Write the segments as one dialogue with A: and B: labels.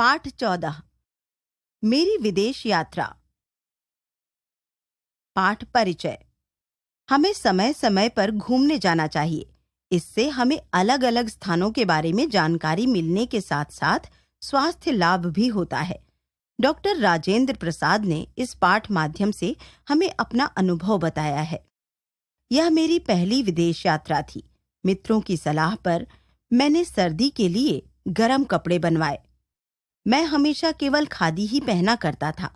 A: पाठ 14 मेरी विदेश यात्रा। पाठ परिचय। हमें समय समय पर घूमने जाना चाहिए। इससे हमें अलग अलग स्थानों के बारे में जानकारी मिलने के साथ साथ स्वास्थ्य लाभ भी होता है। डॉक्टर राजेंद्र प्रसाद ने इस पाठ माध्यम से हमें अपना अनुभव बताया है। यह मेरी पहली विदेश यात्रा थी। मित्रों की सलाह पर मैंने सर्दी के लिए गर्म कपड़े बनवाए। मैं हमेशा केवल खादी ही पहना करता था।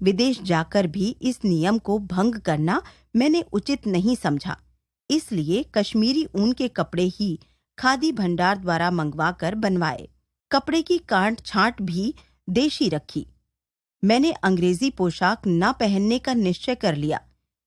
A: विदेश जाकर भी इस नियम को भंग करना मैंने उचित नहीं समझा। इसलिए कश्मीरी ऊन के कपड़े ही खादी भंडार द्वारा मंगवाकर बनवाए। कपड़े की काट छांट भी देशी रखी। मैंने अंग्रेजी पोशाक न पहनने का निश्चय कर लिया।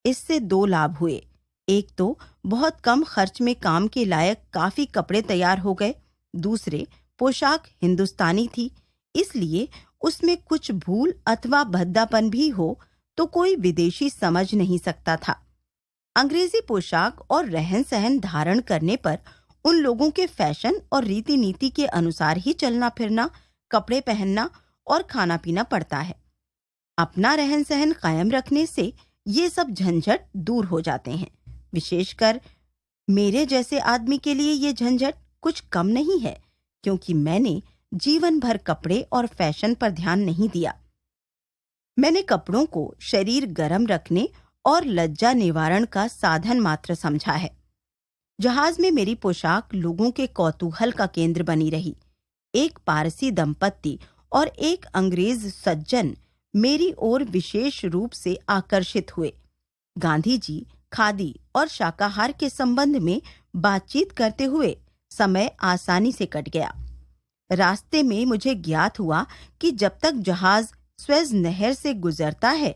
A: इससे 2 लाभ हुए। एक तो बहुत कम खर्च में काम के लायक काफी कपड़े तैयार हो गए। दूसरे, पोशाक हिंदुस्तानी थी, इसलिए उसमें कुछ भूल अथवा भद्दापन भी हो तो कोई विदेशी समझ नहीं सकता था। अंग्रेजी पोशाक और रहन सहन धारण करने पर उन लोगों के फैशन और रीति नीति के अनुसार ही चलना फिरना, कपड़े पहनना और खाना पीना पड़ता है। अपना रहन सहन कायम रखने से ये सब झंझट दूर हो जाते हैं। विशेषकर मेरे जैसे आदमी के लिए ये झंझट कुछ कम नहीं है, क्योंकि मैंने जीवन भर कपड़े और फैशन पर ध्यान नहीं दिया। मैंने कपड़ों को शरीर गर्म रखने और लज्जा निवारण का साधन मात्र समझा है। जहाज में मेरी पोशाक लोगों के कौतूहल का केंद्र बनी रही। एक पारसी दंपत्ति और एक अंग्रेज सज्जन मेरी ओर विशेष रूप से आकर्षित हुए। गांधी जी खादी और शाकाहार के संबंध में बातचीत करते हुए समय आसानी से कट गया। रास्ते में मुझे ज्ञात हुआ कि जब तक जहाज स्वेज नहर से गुजरता है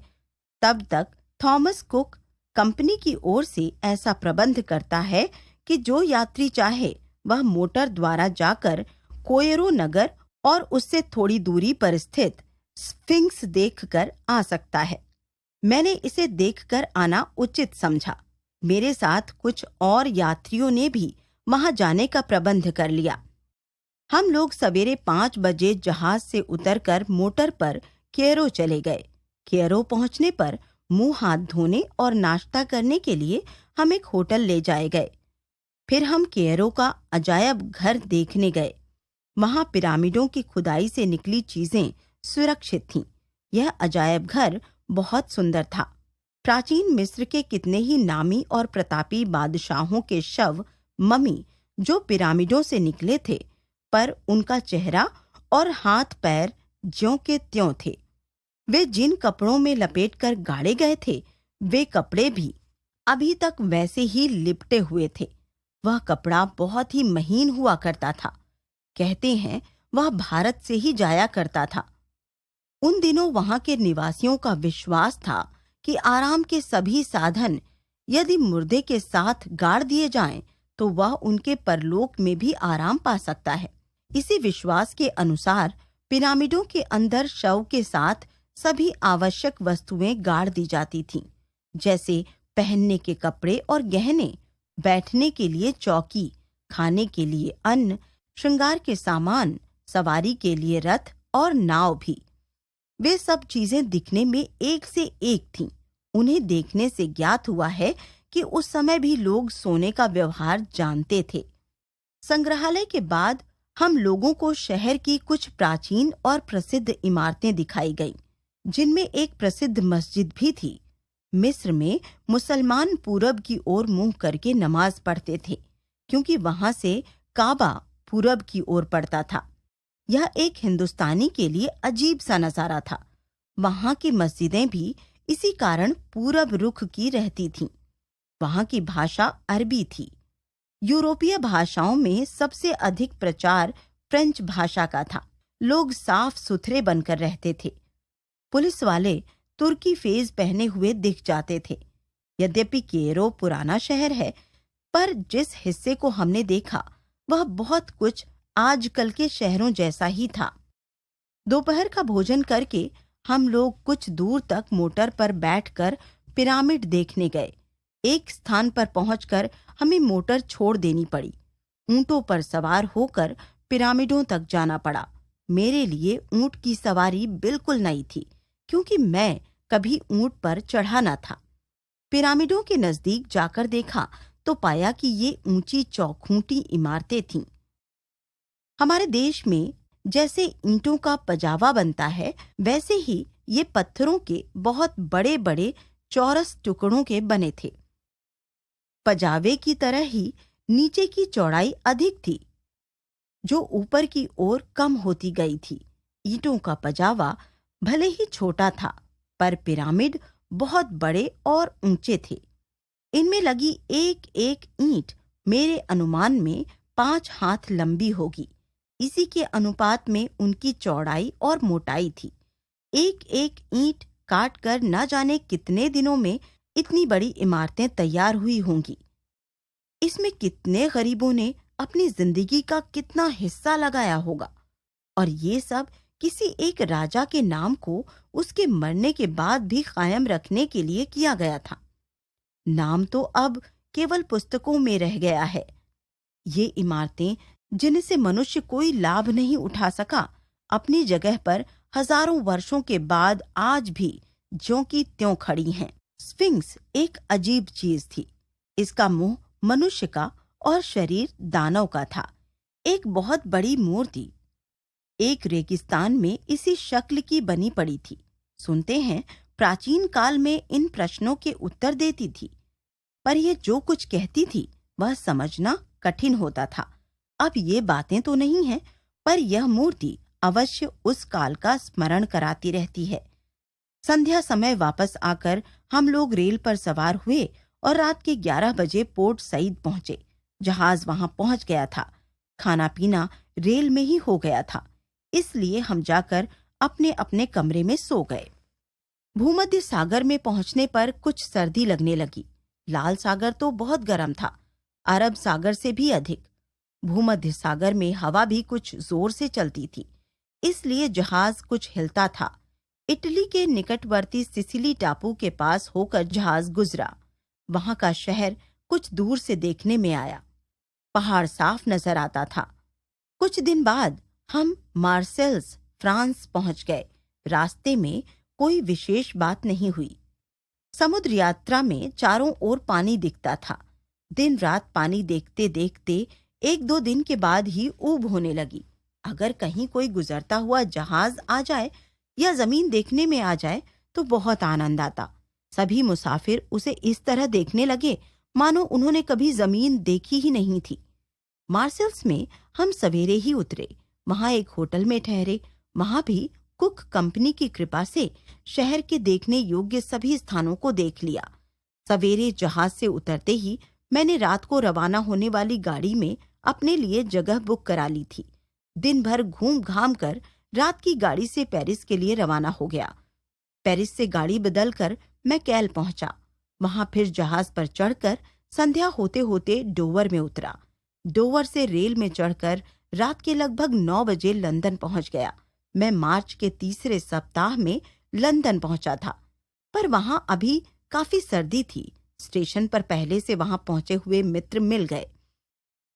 A: तब तक थॉमस कुक कंपनी की ओर से ऐसा प्रबंध करता है कि जो यात्री चाहे वह मोटर द्वारा जाकर कोयरो नगर और उससे थोड़ी दूरी पर स्थित स्फिंक्स देखकर आ सकता है। मैंने इसे देखकर आना उचित समझा। मेरे साथ कुछ और यात्रियों ने भी वहां जाने का प्रबंध कर लिया। हम लोग सवेरे 5 बजे जहाज से उतरकर मोटर पर केरो चले गए। केरो पहुंचने पर मुंह हाथ धोने और नाश्ता करने के लिए हम एक होटल ले जाए गए। फिर हम केरो का अजायब घर देखने गए। वहां पिरामिडों की खुदाई से निकली चीजें सुरक्षित थीं। यह अजायब घर बहुत सुंदर था। प्राचीन मिस्र के कितने ही नामी और प्रतापी बादशाहों के शव ममी जो पिरामिडों से निकले थे, पर उनका चेहरा और हाथ पैर ज्यों के त्यों थे। वे जिन कपड़ों में लपेटकर गाड़े गए थे, वे कपड़े भी अभी तक वैसे ही लिपटे हुए थे। वह कपड़ा बहुत ही महीन हुआ करता था। कहते हैं वह भारत से ही जाया करता था। उन दिनों वहां के निवासियों का विश्वास था कि आराम के सभी साधन यदि मुर्दे के साथ गाड़ दिए जाएं, तो वह उनके परलोक में भी आराम पा सकता है। इसी विश्वास के अनुसार पिरामिडों के अंदर शव के साथ सभी आवश्यक वस्तुएं गाड़ दी जाती थीं, जैसे पहनने के कपड़े और गहने, बैठने के लिए चौकी, खाने के लिए अन्न, श्रृंगार के सामान, सवारी के लिए रथ और नाव भी। वे सब चीजें दिखने में एक से एक थीं। उन्हें देखने से ज्ञात हुआ है कि उस समय भी लोग सोने का व्यवहार जानते थे। संग्रहालय के बाद हम लोगों को शहर की कुछ प्राचीन और प्रसिद्ध इमारतें दिखाई गईं, जिनमें एक प्रसिद्ध मस्जिद भी थी। मिस्र में मुसलमान पूरब की ओर मुंह करके नमाज पढ़ते थे, क्योंकि वहां से काबा पूरब की ओर पड़ता था। यह एक हिंदुस्तानी के लिए अजीब सा नजारा था। वहां की मस्जिदें भी इसी कारण पूरब रुख की रहती थीं। वहां की भाषा अरबी थी। यूरोपीय भाषाओं में सबसे अधिक प्रचार फ्रेंच भाषा का था। लोग साफ सुथरे बनकर रहते थे। पुलिस वाले तुर्की फेज पहने हुए दिख जाते थे। यद्यपि केरो पुराना शहर है, पर जिस हिस्से को हमने देखा वह बहुत कुछ आजकल के शहरों जैसा ही था। दोपहर का भोजन करके हम लोग कुछ दूर तक मोटर पर बैठकर पिरामिड देखने गए। एक स्थान पर पहुंचकर हमें मोटर छोड़ देनी पड़ी। ऊंटों पर सवार होकर पिरामिडों तक जाना पड़ा। मेरे लिए ऊंट की सवारी बिल्कुल नई थी, क्योंकि मैं कभी ऊंट पर चढ़ा न था। पिरामिडों के नजदीक जाकर देखा तो पाया कि ये ऊंची चौखूंटी इमारतें थीं। हमारे देश में जैसे ईंटों का पजावा बनता है, वैसे ही ये पत्थरों के बहुत बड़े बड़े चौरस टुकड़ों के बने थे। पजावे की तरह ही नीचे की चौड़ाई अधिक थी, जो ऊपर की ओर कम होती गई थी। ईंटों का पजावा भले ही छोटा था, पर पिरामिड बहुत बड़े और ऊंचे थे। इनमें लगी एक एक ईंट मेरे अनुमान में 5 हाथ लंबी होगी। इसी के अनुपात में उनकी चौड़ाई और मोटाई थी। एक एक ईंट काट कर न जाने कितने दिनों में इतनी बड़ी इमारतें तैयार हुई होंगी। इसमें कितने गरीबों ने अपनी जिंदगी का कितना हिस्सा लगाया होगा, और ये सब किसी एक राजा के नाम को उसके मरने के बाद भी कायम रखने के लिए किया गया था। नाम तो अब केवल पुस्तकों में रह गया है। ये इमारतें, जिनसे मनुष्य कोई लाभ नहीं उठा सका, अपनी जगह पर हजारों वर्षों के बाद आज भी ज्यों की त्यों खड़ी हैं। स्फिंक्स एक अजीब चीज थी। इसका मुंह मनुष्य का और शरीर दानव का था। एक बहुत बड़ी मूर्ति एक रेगिस्तान में इसी शक्ल की बनी पड़ी थी। सुनते हैं, प्राचीन काल में इन प्रश्नों के उत्तर देती थी, पर यह जो कुछ कहती थी वह समझना कठिन होता था। अब ये बातें तो नहीं हैं, पर यह मूर्ति अवश्य उस काल का स्मरण कराती रहती है। संध्या समय वापस आकर हम लोग रेल पर सवार हुए और रात के 11 बजे पोर्ट सईद पहुंचे। जहाज वहां पहुंच गया था। खाना पीना रेल में ही हो गया था, इसलिए हम जाकर अपने अपने कमरे में सो गए। भूमध्य सागर में पहुंचने पर कुछ सर्दी लगने लगी। लाल सागर तो बहुत गर्म था, अरब सागर से भी अधिक। भूमध्य सागर में हवा भी कुछ जोर से चलती थी, इसलिए जहाज कुछ हिलता था। इटली के निकटवर्ती सिसिली टापू के पास होकर जहाज गुजरा। वहां का शहर कुछ दूर से देखने में आया। पहाड़ साफ नजर आता था। कुछ दिन बाद हम मार्सेल्स, फ्रांस पहुंच गए। रास्ते में कोई विशेष बात नहीं हुई। समुद्र यात्रा में चारों ओर पानी दिखता था। दिन रात पानी देखते देखते 1-2 दिन के बाद ही ऊब होने लगी। अगर कहीं कोई गुजरता हुआ जहाज आ जाए या जमीन देखने में आ जाए तो बहुत आनंद आता। सभी मुसाफिर उसे इस तरह देखने लगे मानो उन्होंने कभी जमीन देखी ही नहीं थी। मार्सेल्स में हम सवेरे ही उतरे। वहां एक होटल में ठहरे। वहां भी कुक कंपनी की कृपा से शहर के देखने योग्य सभी स्थानों को देख लिया। सवेरे जहाज से उतरते ही मैंने रात को रवाना होने वाली गाड़ी में अपने लिए जगह बुक करा ली थी। दिन भर घूम घाम कर रात की गाड़ी से पेरिस के लिए रवाना हो गया। पेरिस से गाड़ी बदलकर मैं कैल पहुंचा। वहां फिर जहाज पर चढ़कर संध्या होते होते डोवर में उतरा। डोवर से रेल में चढ़कर रात के लगभग 9 बजे लंदन पहुंच गया। मैं मार्च के तीसरे सप्ताह में लंदन पहुंचा था, पर वहां अभी काफी सर्दी थी। स्टेशन पर पहले से वहां पहुंचे हुए मित्र मिल गए।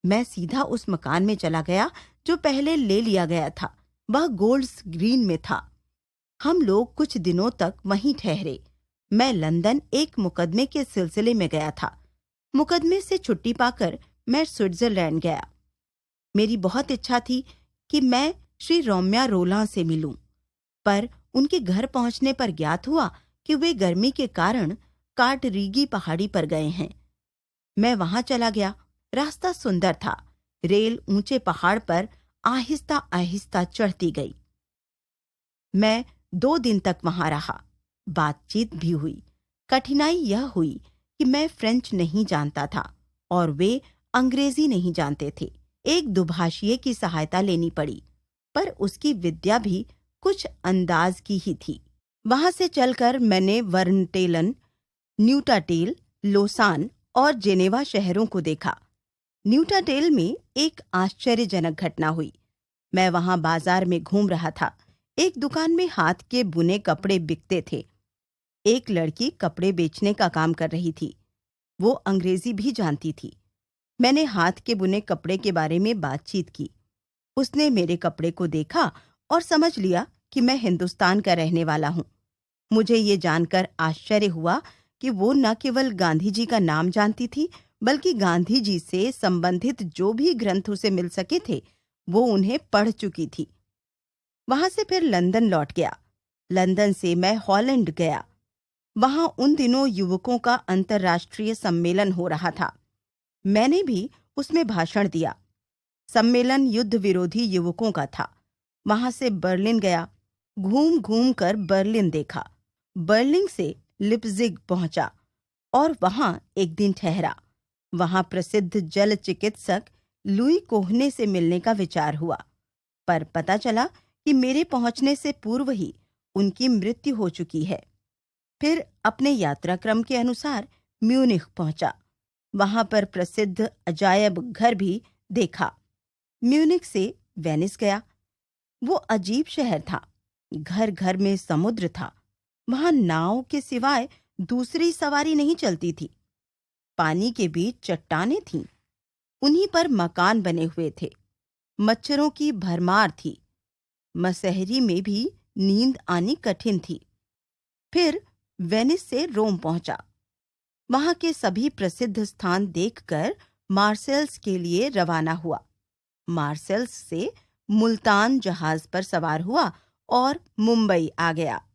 A: मैं सीधा उस मकान में चला गया जो पहले ले लिया गया था। वह गोल्ड्स ग्रीन में था। हम लोग कुछ दिनों तक वहीं ठहरे। मैं लंदन एक मुकदमे के सिलसिले में गया था। मुकदमे से छुट्टी पाकर मैं स्विट्जरलैंड गया। मेरी बहुत इच्छा थी कि मैं श्री रौम्या रोलां से मिलूं, पर उनके घर पहुंचने पर ज्ञात हुआ कि वे गर्मी के कारण काटरीगी पहाड़ी पर गए हैं। मैं वहां चला गया। रास्ता सुंदर था। रेल ऊंचे पहाड़ पर आहिस्ता आहिस्ता चढ़ती गई। मैं 2 दिन तक वहां रहा। बातचीत भी हुई। कठिनाई यह हुई कि मैं फ्रेंच नहीं जानता था और वे अंग्रेजी नहीं जानते थे। एक दुभाषिए की सहायता लेनी पड़ी, पर उसकी विद्या भी कुछ अंदाज की ही थी। वहां से चलकर मैंने वर्नटेलन, न्यूटाटेल, लोसान और जेनेवा शहरों को देखा। न्यूटाटेल में एक आश्चर्यजनक घटना हुई। मैं वहां बाजार में घूम रहा था। एक दुकान में हाथ के बुने कपड़े बिकते थे। एक लड़की कपड़े बेचने का काम कर रही थी। वो अंग्रेजी भी जानती थी। मैंने हाथ के बुने कपड़े के बारे में बातचीत की। उसने मेरे कपड़े को देखा और समझ लिया कि मैं हिंदुस्तान का रहने वाला हूँ। मुझे ये जानकर आश्चर्य हुआ कि वो न केवल गांधी जी का नाम जानती थी, बल्कि गांधी जी से संबंधित जो भी ग्रंथ उसे मिल सके थे, वो उन्हें पढ़ चुकी थी। वहां से फिर लंदन लौट गया। लंदन से मैं हॉलैंड गया। वहां उन दिनों युवकों का अंतर्राष्ट्रीय सम्मेलन हो रहा था। मैंने भी उसमें भाषण दिया। सम्मेलन युद्ध विरोधी युवकों का था। वहां से बर्लिन गया। घूम घूम कर बर्लिन देखा। बर्लिन से लिप्जिग पहुंचा और वहां एक दिन ठहरा। वहां प्रसिद्ध जल चिकित्सक लुई कोहने से मिलने का विचार हुआ, पर पता चला कि मेरे पहुंचने से पूर्व ही उनकी मृत्यु हो चुकी है। फिर अपने यात्राक्रम के अनुसार म्यूनिख पहुंचा। वहां पर प्रसिद्ध अजायब घर भी देखा। म्यूनिख से वेनिस गया। वो अजीब शहर था। घर घर में समुद्र था। वहां नाव के सिवाय दूसरी सवारी नहीं चलती थी। पानी के बीच चट्टानें थीं। उन्हीं पर मकान बने हुए थे। मच्छरों की भरमार थी। मसहरी में भी नींद आनी कठिन थी। फिर वेनिस से रोम पहुंचा। वहां के सभी प्रसिद्ध स्थान देखकर मार्सेल्स के लिए रवाना हुआ। मार्सेल्स से मुल्तान जहाज पर सवार हुआ और मुंबई आ गया।